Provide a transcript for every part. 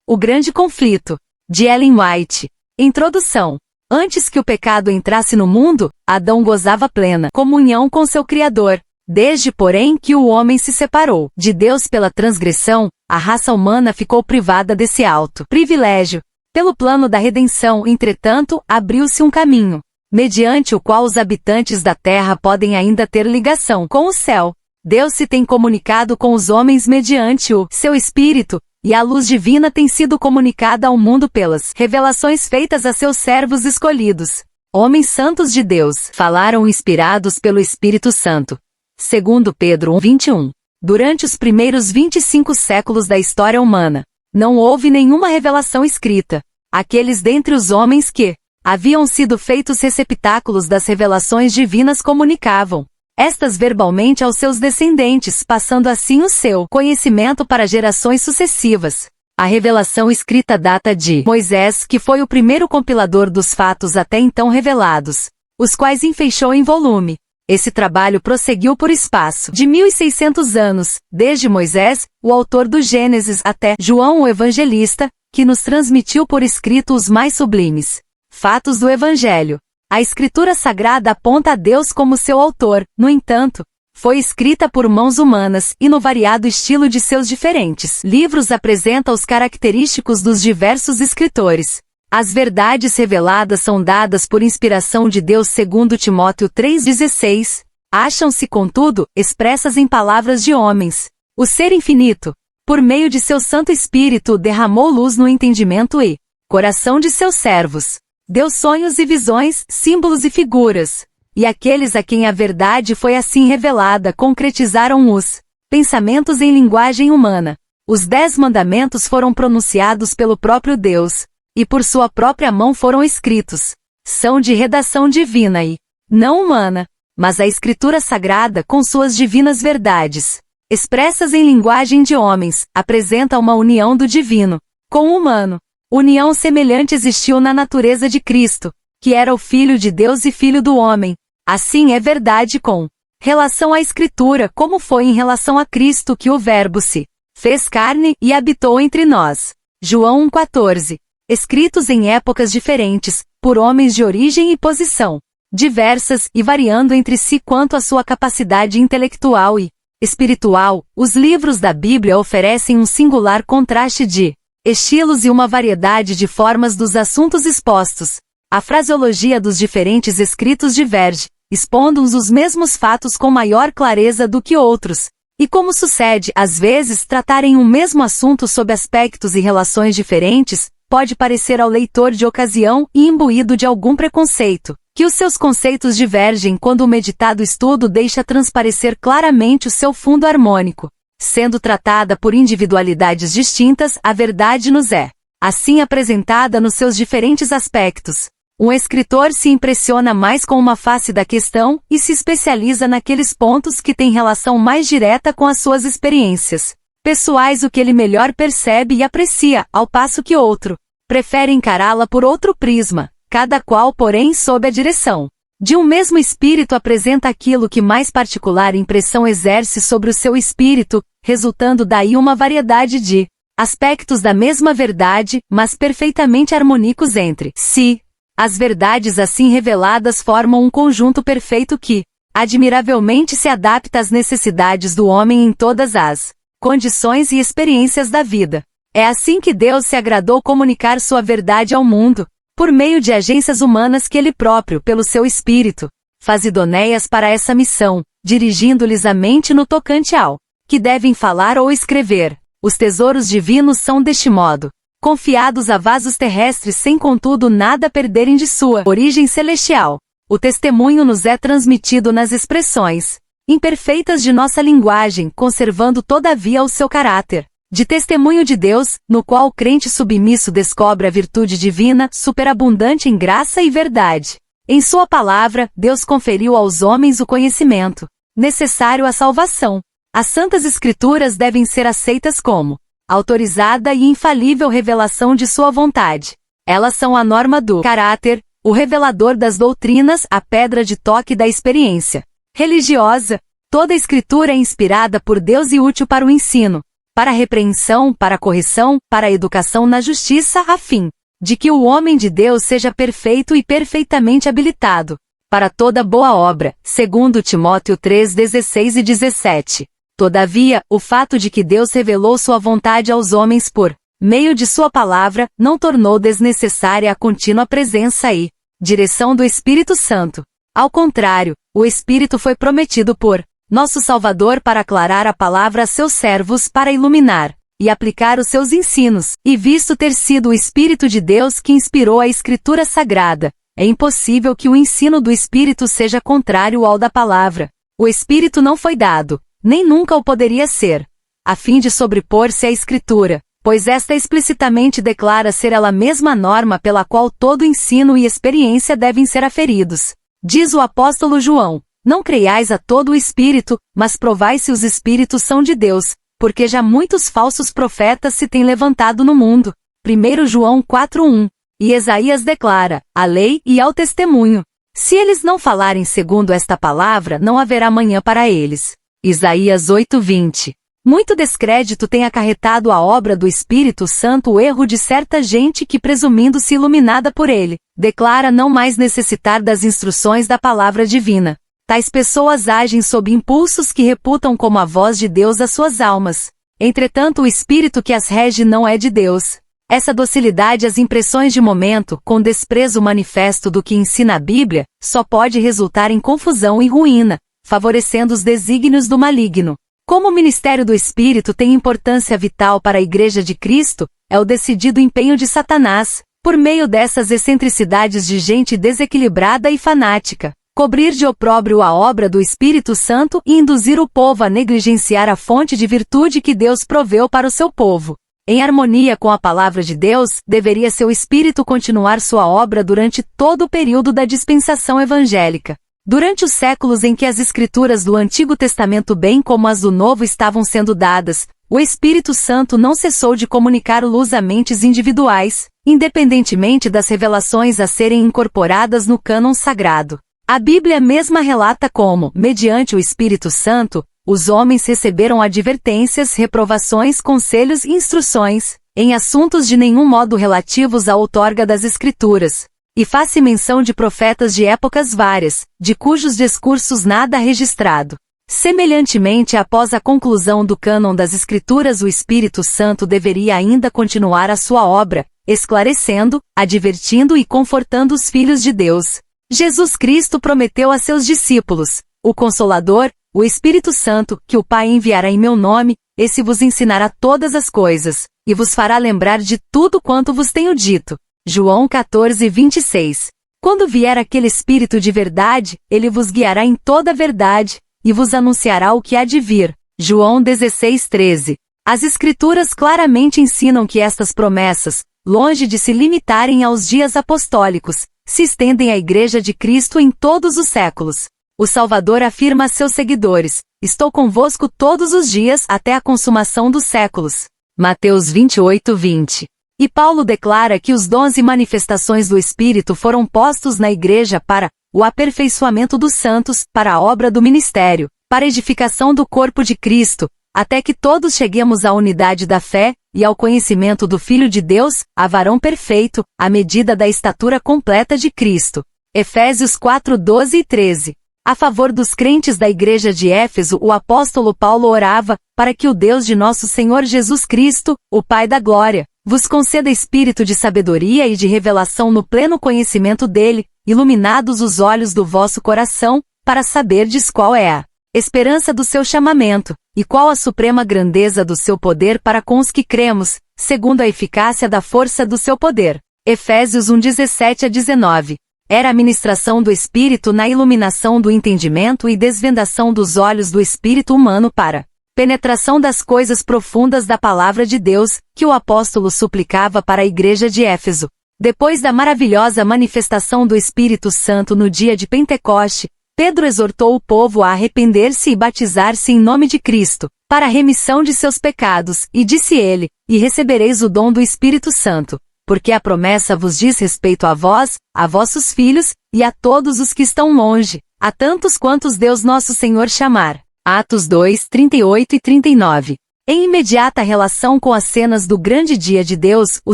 O Grande Conflito, de Ellen White. Introdução. Antes que o pecado entrasse no mundo, Adão gozava plena comunhão com seu Criador. Desde, porém, que o homem se separou de Deus pela transgressão, a raça humana ficou privada desse alto privilégio. Pelo plano da redenção, entretanto, abriu-se um caminho, mediante o qual os habitantes da terra podem ainda ter ligação com o céu. Deus se tem comunicado com os homens mediante o seu Espírito, e a luz divina tem sido comunicada ao mundo pelas revelações feitas a seus servos escolhidos. Homens santos de Deus falaram inspirados pelo Espírito Santo. Segundo Pedro 1:21. Durante os primeiros 25 séculos da história humana, não houve nenhuma revelação escrita. Aqueles dentre os homens que haviam sido feitos receptáculos das revelações divinas comunicavam estas verbalmente aos seus descendentes, passando assim o seu conhecimento para gerações sucessivas. A revelação escrita data de Moisés, que foi o primeiro compilador dos fatos até então revelados, os quais enfeixou em volume. Esse trabalho prosseguiu por espaço de 1600 anos, desde Moisés, o autor do Gênesis, até João o Evangelista, que nos transmitiu por escrito os mais sublimes fatos do Evangelho. A Escritura Sagrada aponta a Deus como seu autor, no entanto, foi escrita por mãos humanas e no variado estilo de seus diferentes livros apresenta os característicos dos diversos escritores. As verdades reveladas são dadas por inspiração de Deus segundo Timóteo 3,16. Acham-se, contudo, expressas em palavras de homens. O Ser Infinito, por meio de seu Santo Espírito, derramou luz no entendimento e coração de seus servos. Deu sonhos e visões, símbolos e figuras. E aqueles a quem a verdade foi assim revelada concretizaram os pensamentos em linguagem humana. Os 10 mandamentos foram pronunciados pelo próprio Deus, e por sua própria mão foram escritos. São de redação divina e não humana, mas a Escritura Sagrada, com suas divinas verdades, expressas em linguagem de homens, apresenta uma união do divino com o humano. União semelhante existiu na natureza de Cristo, que era o Filho de Deus e Filho do homem. Assim é verdade com relação à Escritura, como foi em relação a Cristo que o Verbo se fez carne e habitou entre nós. João 1,14. Escritos em épocas diferentes, por homens de origem e posição diversas e variando entre si quanto à sua capacidade intelectual e espiritual, os livros da Bíblia oferecem um singular contraste de estilos e uma variedade de formas dos assuntos expostos. A fraseologia dos diferentes escritos diverge, expondo uns os mesmos fatos com maior clareza do que outros, e como sucede, às vezes, tratarem um mesmo assunto sob aspectos e relações diferentes, pode parecer ao leitor de ocasião e imbuído de algum preconceito, que os seus conceitos divergem quando o meditado estudo deixa transparecer claramente o seu fundo harmônico. Sendo tratada por individualidades distintas, a verdade nos é, assim, apresentada nos seus diferentes aspectos. Um escritor se impressiona mais com uma face da questão e se especializa naqueles pontos que têm relação mais direta com as suas experiências pessoais, o que ele melhor percebe e aprecia, ao passo que outro prefere encará-la por outro prisma, cada qual, porém, sob a direção de um mesmo espírito apresenta aquilo que mais particular impressão exerce sobre o seu espírito, resultando daí uma variedade de aspectos da mesma verdade, mas perfeitamente harmônicos entre si. As verdades assim reveladas formam um conjunto perfeito que, admiravelmente se adapta às necessidades do homem em todas as condições e experiências da vida. É assim que Deus se agradou comunicar sua verdade ao mundo, por meio de agências humanas que ele próprio, pelo seu Espírito, faz idoneias para essa missão, dirigindo-lhes a mente no tocante ao que devem falar ou escrever. Os tesouros divinos são deste modo confiados a vasos terrestres sem contudo nada perderem de sua origem celestial. O testemunho nos é transmitido nas expressões imperfeitas de nossa linguagem, conservando todavia o seu caráter de testemunho de Deus, no qual o crente submisso descobre a virtude divina, superabundante em graça e verdade. Em sua palavra, Deus conferiu aos homens o conhecimento necessário à salvação. As Santas Escrituras devem ser aceitas como autorizada e infalível revelação de sua vontade. Elas são a norma do caráter, o revelador das doutrinas, a pedra de toque da experiência religiosa. Toda a Escritura é inspirada por Deus e útil para o ensino, para a repreensão, para a correção, para a educação na justiça, a fim de que o homem de Deus seja perfeito e perfeitamente habilitado para toda boa obra, segundo Timóteo 3:16 e 17. Todavia, o fato de que Deus revelou sua vontade aos homens por meio de sua palavra, não tornou desnecessária a contínua presença e direção do Espírito Santo. Ao contrário, o Espírito foi prometido por nosso Salvador para aclarar a palavra a seus servos, para iluminar e aplicar os seus ensinos, e visto ter sido o Espírito de Deus que inspirou a Escritura Sagrada, é impossível que o ensino do Espírito seja contrário ao da palavra. O Espírito não foi dado, nem nunca o poderia ser, a fim de sobrepor-se à Escritura, pois esta explicitamente declara ser ela mesma a norma pela qual todo ensino e experiência devem ser aferidos. Diz o apóstolo João: não creiais a todo o Espírito, mas provai se os Espíritos são de Deus, porque já muitos falsos profetas se têm levantado no mundo. 1 João 4:1. E Isaías declara: à lei e ao testemunho. Se eles não falarem segundo esta palavra, não haverá manhã para eles. Isaías 8:20. Muito descrédito tem acarretado a obra do Espírito Santo o erro de certa gente que, presumindo-se iluminada por ele, declara não mais necessitar das instruções da palavra divina. Tais pessoas agem sob impulsos que reputam como a voz de Deus às suas almas. Entretanto, o Espírito que as rege não é de Deus. Essa docilidade às impressões de momento, com desprezo manifesto do que ensina a Bíblia, só pode resultar em confusão e ruína, favorecendo os desígnios do maligno. Como o ministério do Espírito tem importância vital para a Igreja de Cristo, é o decidido empenho de Satanás, por meio dessas excentricidades de gente desequilibrada e fanática, cobrir de opróbrio a obra do Espírito Santo e induzir o povo a negligenciar a fonte de virtude que Deus proveu para o seu povo. Em harmonia com a palavra de Deus, deveria seu Espírito continuar sua obra durante todo o período da dispensação evangélica. Durante os séculos em que as Escrituras do Antigo Testamento bem como as do Novo estavam sendo dadas, o Espírito Santo não cessou de comunicar luz a mentes individuais, independentemente das revelações a serem incorporadas no cânon sagrado. A Bíblia mesma relata como, mediante o Espírito Santo, os homens receberam advertências, reprovações, conselhos e instruções, em assuntos de nenhum modo relativos à outorga das Escrituras. E faz-se menção de profetas de épocas várias, de cujos discursos nada há registrado. Semelhantemente, após a conclusão do cânon das Escrituras, o Espírito Santo deveria ainda continuar a sua obra, esclarecendo, advertindo e confortando os filhos de Deus. Jesus Cristo prometeu a seus discípulos, o Consolador, o Espírito Santo, que o Pai enviará em meu nome, esse vos ensinará todas as coisas, e vos fará lembrar de tudo quanto vos tenho dito. João 14:26. Quando vier aquele Espírito de verdade, ele vos guiará em toda a verdade, e vos anunciará o que há de vir. João 16:13. As Escrituras claramente ensinam que estas promessas, longe de se limitarem aos dias apostólicos, se estendem à Igreja de Cristo em todos os séculos. O Salvador afirma a seus seguidores: estou convosco todos os dias até a consumação dos séculos. Mateus 28:20. E Paulo declara que os dons e manifestações do Espírito foram postos na Igreja para o aperfeiçoamento dos santos, para a obra do ministério, para a edificação do corpo de Cristo, até que todos cheguemos à unidade da fé e ao conhecimento do Filho de Deus, a varão perfeito, à medida da estatura completa de Cristo. Efésios 4:12 e 13. A favor dos crentes da Igreja de Éfeso, o apóstolo Paulo orava, para que o Deus de nosso Senhor Jesus Cristo, o Pai da Glória, vos conceda espírito de sabedoria e de revelação no pleno conhecimento dele, iluminados os olhos do vosso coração, para saberdes qual é a esperança do seu chamamento, e qual a suprema grandeza do seu poder para com os que cremos, segundo a eficácia da força do seu poder. Efésios 1:17 a 19. Era a ministração do Espírito na iluminação do entendimento e desvendação dos olhos do espírito humano para penetração das coisas profundas da palavra de Deus, que o apóstolo suplicava para a Igreja de Éfeso. Depois da maravilhosa manifestação do Espírito Santo no dia de Pentecoste, Pedro exortou o povo a arrepender-se e batizar-se em nome de Cristo, para a remissão de seus pecados, e disse ele: e recebereis o dom do Espírito Santo, porque a promessa vos diz respeito a vós, a vossos filhos, e a todos os que estão longe, a tantos quantos Deus nosso Senhor chamar. Atos 2:38 e 39. Em imediata relação com as cenas do grande dia de Deus, o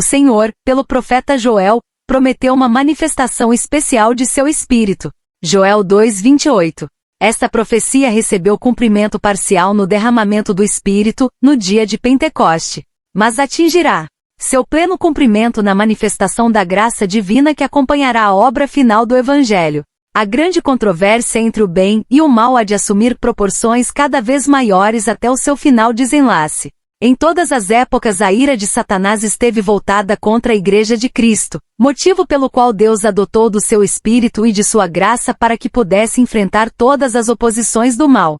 Senhor, pelo profeta Joel, prometeu uma manifestação especial de seu Espírito. Joel 2:28. Esta profecia recebeu cumprimento parcial no derramamento do Espírito, no dia de Pentecoste, mas atingirá seu pleno cumprimento na manifestação da graça divina que acompanhará a obra final do Evangelho. A grande controvérsia entre o bem e o mal há de assumir proporções cada vez maiores até o seu final desenlace. Em todas as épocas a ira de Satanás esteve voltada contra a Igreja de Cristo, motivo pelo qual Deus adotou do seu Espírito e de sua graça para que pudesse enfrentar todas as oposições do mal.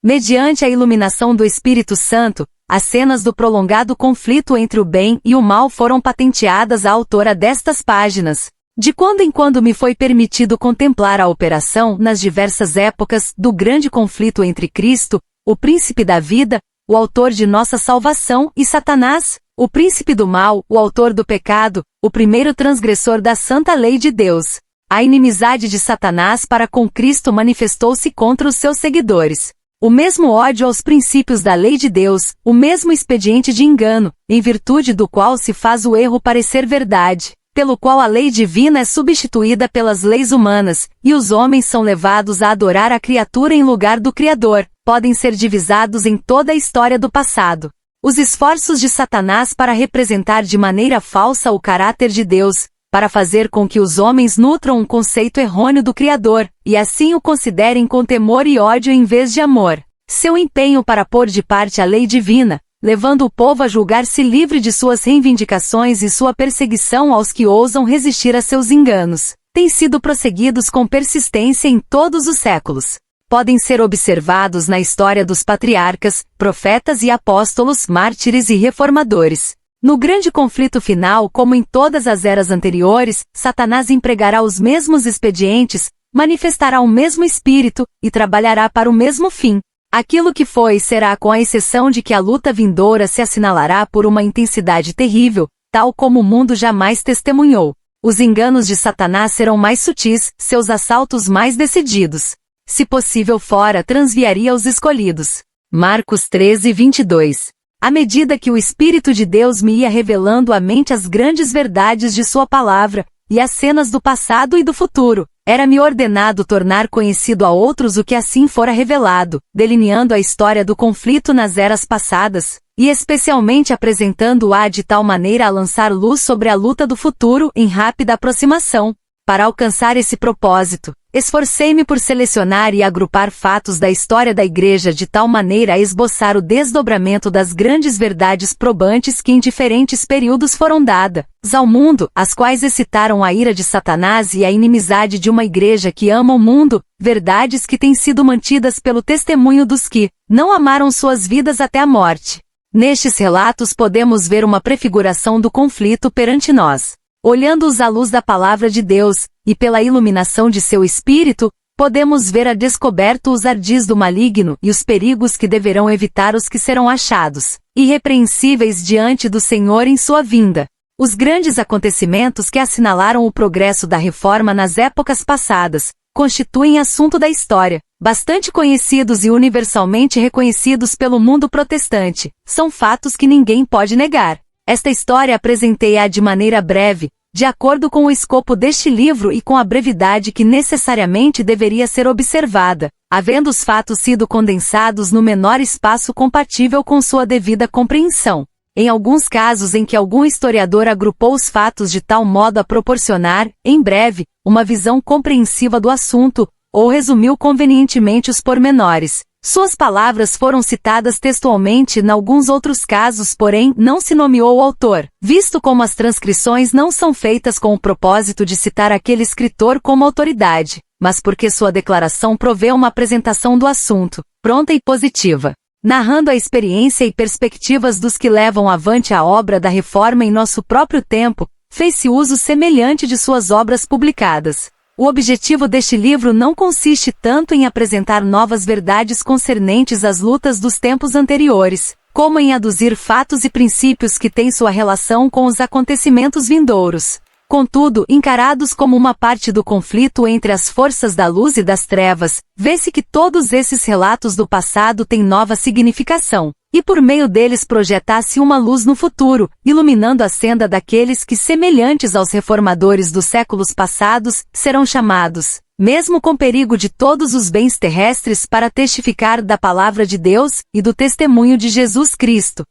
Mediante a iluminação do Espírito Santo, as cenas do prolongado conflito entre o bem e o mal foram patenteadas à autora destas páginas. De quando em quando me foi permitido contemplar a operação, nas diversas épocas, do grande conflito entre Cristo, o príncipe da vida, o autor de nossa salvação, e Satanás, o príncipe do mal, o autor do pecado, o primeiro transgressor da santa lei de Deus. A inimizade de Satanás para com Cristo manifestou-se contra os seus seguidores. O mesmo ódio aos princípios da lei de Deus, o mesmo expediente de engano, em virtude do qual se faz o erro parecer verdade, pelo qual a lei divina é substituída pelas leis humanas, e os homens são levados a adorar a criatura em lugar do Criador, podem ser divisados em toda a história do passado. Os esforços de Satanás para representar de maneira falsa o caráter de Deus, para fazer com que os homens nutram um conceito errôneo do Criador, e assim o considerem com temor e ódio em vez de amor. Seu empenho para pôr de parte a lei divina, levando o povo a julgar-se livre de suas reivindicações e sua perseguição aos que ousam resistir a seus enganos, têm sido prosseguidos com persistência em todos os séculos. Podem ser observados na história dos patriarcas, profetas e apóstolos, mártires e reformadores. No grande conflito final, como em todas as eras anteriores, Satanás empregará os mesmos expedientes, manifestará o mesmo espírito, e trabalhará para o mesmo fim. Aquilo que foi será, com a exceção de que a luta vindoura se assinalará por uma intensidade terrível, tal como o mundo jamais testemunhou. Os enganos de Satanás serão mais sutis, seus assaltos mais decididos. Se possível fora, transviaria os escolhidos. Marcos 13:22. À medida que o Espírito de Deus me ia revelando à mente as grandes verdades de sua palavra, e as cenas do passado e do futuro, era-me ordenado tornar conhecido a outros o que assim fora revelado, delineando a história do conflito nas eras passadas, e especialmente apresentando-a de tal maneira a lançar luz sobre a luta do futuro em rápida aproximação. Para alcançar esse propósito, esforcei-me por selecionar e agrupar fatos da história da Igreja de tal maneira a esboçar o desdobramento das grandes verdades probantes que em diferentes períodos foram dadas ao mundo, as quais excitaram a ira de Satanás e a inimizade de uma Igreja que ama o mundo, verdades que têm sido mantidas pelo testemunho dos que não amaram suas vidas até a morte. Nestes relatos podemos ver uma prefiguração do conflito perante nós. Olhando-os à luz da palavra de Deus, e pela iluminação de seu Espírito, podemos ver a descoberto os ardis do maligno e os perigos que deverão evitar os que serão achados irrepreensíveis diante do Senhor em sua vinda. Os grandes acontecimentos que assinalaram o progresso da reforma nas épocas passadas, constituem assunto da história, bastante conhecidos e universalmente reconhecidos pelo mundo protestante, são fatos que ninguém pode negar. Esta história apresentei-a de maneira breve, de acordo com o escopo deste livro e com a brevidade que necessariamente deveria ser observada, havendo os fatos sido condensados no menor espaço compatível com sua devida compreensão. Em alguns casos em que algum historiador agrupou os fatos de tal modo a proporcionar, em breve, uma visão compreensiva do assunto, ou resumiu convenientemente os pormenores, suas palavras foram citadas textualmente em alguns outros casos, porém, não se nomeou o autor, visto como as transcrições não são feitas com o propósito de citar aquele escritor como autoridade, mas porque sua declaração provê uma apresentação do assunto, pronta e positiva. Narrando a experiência e perspectivas dos que levam avante a obra da reforma em nosso próprio tempo, fez-se uso semelhante de suas obras publicadas. O objetivo deste livro não consiste tanto em apresentar novas verdades concernentes às lutas dos tempos anteriores, como em aduzir fatos e princípios que têm sua relação com os acontecimentos vindouros. Contudo, encarados como uma parte do conflito entre as forças da luz e das trevas, vê-se que todos esses relatos do passado têm nova significação. e por meio deles projetasse uma luz no futuro, iluminando a senda daqueles que, semelhantes aos reformadores dos séculos passados, serão chamados, mesmo com perigo de todos os bens terrestres, para testificar da palavra de Deus e do testemunho de Jesus Cristo.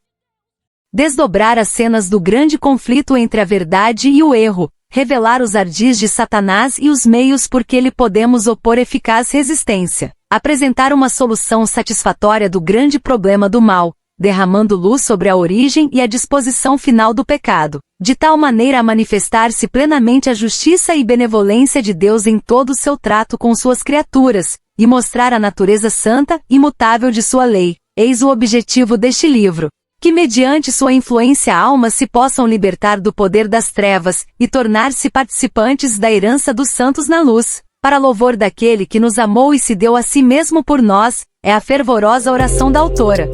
Desdobrar as cenas do grande conflito entre a verdade e o erro, revelar os ardis de Satanás e os meios por que lhe podemos opor eficaz resistência. Apresentar uma solução satisfatória do grande problema do mal, derramando luz sobre a origem e a disposição final do pecado, de tal maneira a manifestar-se plenamente a justiça e benevolência de Deus em todo o seu trato com suas criaturas, e mostrar a natureza santa e imutável de sua lei. Eis o objetivo deste livro. Que mediante sua influência almas se possam libertar do poder das trevas, e tornar-se participantes da herança dos santos na luz. Para louvor daquele que nos amou e se deu a si mesmo por nós, é a fervorosa oração da autora.